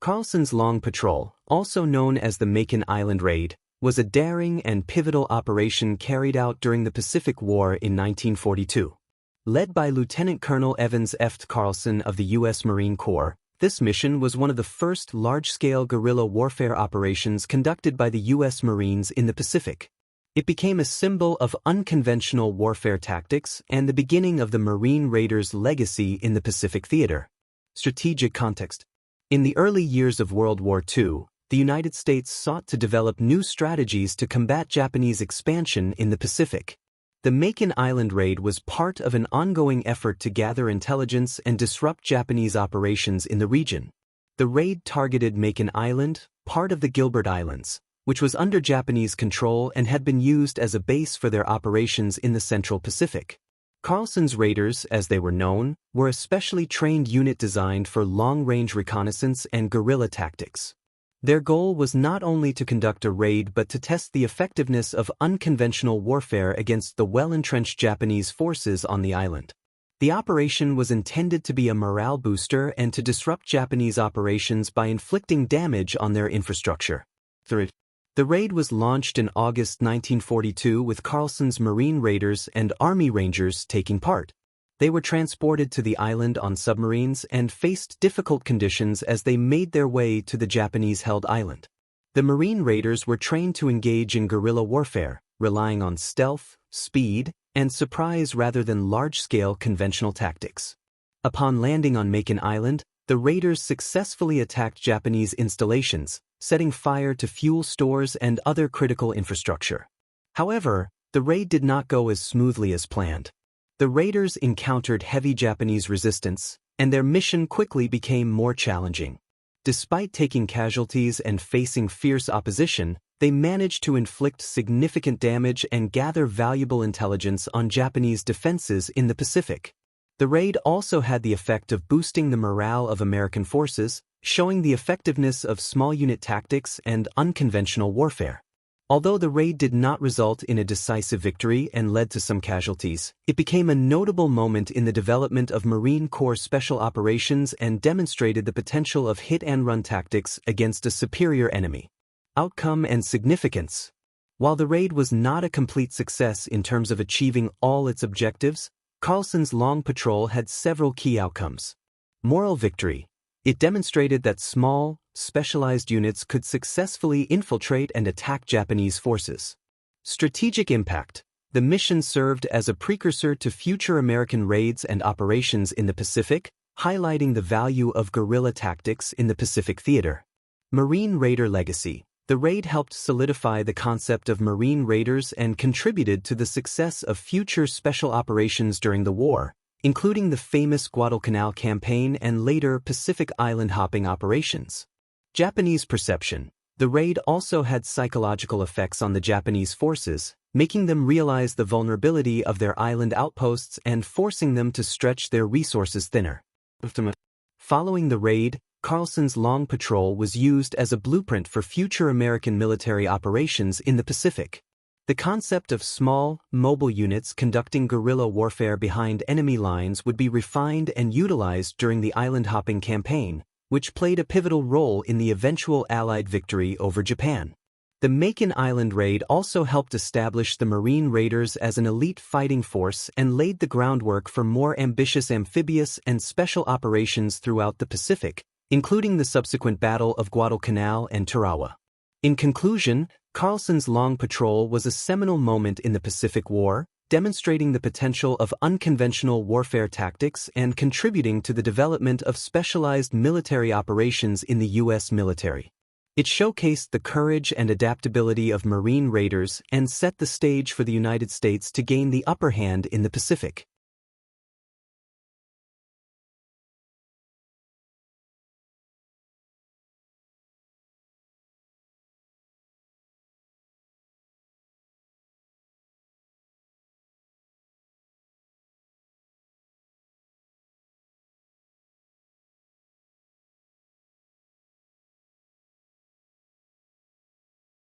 Carlson's Long Patrol, also known as the Makin Island Raid, was a daring and pivotal operation carried out during the Pacific War in 1942. Led by Lieutenant Colonel Evans F. Carlson of the U.S. Marine Corps, this mission was one of the first large-scale guerrilla warfare operations conducted by the U.S. Marines in the Pacific. It became a symbol of unconventional warfare tactics and the beginning of the Marine Raiders' legacy in the Pacific theater. Strategic context. In the early years of World War II, the United States sought to develop new strategies to combat Japanese expansion in the Pacific. The Makin Island Raid was part of an ongoing effort to gather intelligence and disrupt Japanese operations in the region. The raid targeted Makin Island, part of the Gilbert Islands, which was under Japanese control and had been used as a base for their operations in the Central Pacific. Carlson's Raiders, as they were known, were a specially trained unit designed for long-range reconnaissance and guerrilla tactics. Their goal was not only to conduct a raid but to test the effectiveness of unconventional warfare against the well-entrenched Japanese forces on the island. The operation was intended to be a morale booster and to disrupt Japanese operations by inflicting damage on their infrastructure. The raid was launched in August 1942 with Carlson's Marine Raiders and Army Rangers taking part. They were transported to the island on submarines and faced difficult conditions as they made their way to the Japanese-held island. The Marine Raiders were trained to engage in guerrilla warfare, relying on stealth, speed, and surprise rather than large-scale conventional tactics. Upon landing on Makin Island, the Raiders successfully attacked Japanese installations, setting fire to fuel stores and other critical infrastructure. However, the raid did not go as smoothly as planned. The Raiders encountered heavy Japanese resistance, and their mission quickly became more challenging. Despite taking casualties and facing fierce opposition, they managed to inflict significant damage and gather valuable intelligence on Japanese defenses in the Pacific. The raid also had the effect of boosting the morale of American forces, showing the effectiveness of small unit tactics and unconventional warfare. Although the raid did not result in a decisive victory and led to some casualties, it became a notable moment in the development of Marine Corps special operations and demonstrated the potential of hit-and-run tactics against a superior enemy. Outcome and significance. While the raid was not a complete success in terms of achieving all its objectives, Carlson's Long Patrol had several key outcomes. Moral victory. It demonstrated that small, specialized units could successfully infiltrate and attack Japanese forces. Strategic impact. The mission served as a precursor to future American raids and operations in the Pacific, highlighting the value of guerrilla tactics in the Pacific theater. Marine Raider legacy. The raid helped solidify the concept of Marine Raiders and contributed to the success of future special operations during the war, including the famous Guadalcanal campaign and later Pacific island hopping operations. Japanese perception. The raid also had psychological effects on the Japanese forces, making them realize the vulnerability of their island outposts and forcing them to stretch their resources thinner. Following the raid, Carlson's Long Patrol was used as a blueprint for future American military operations in the Pacific. The concept of small, mobile units conducting guerrilla warfare behind enemy lines would be refined and utilized during the island-hopping campaign, which played a pivotal role in the eventual Allied victory over Japan. The Makin Island Raid also helped establish the Marine Raiders as an elite fighting force and laid the groundwork for more ambitious amphibious and special operations throughout the Pacific, including the subsequent Battle of Guadalcanal and Tarawa. In conclusion, Carlson's Long Patrol was a seminal moment in the Pacific War, demonstrating the potential of unconventional warfare tactics and contributing to the development of specialized military operations in the U.S. military. It showcased the courage and adaptability of Marine Raiders and set the stage for the United States to gain the upper hand in the Pacific.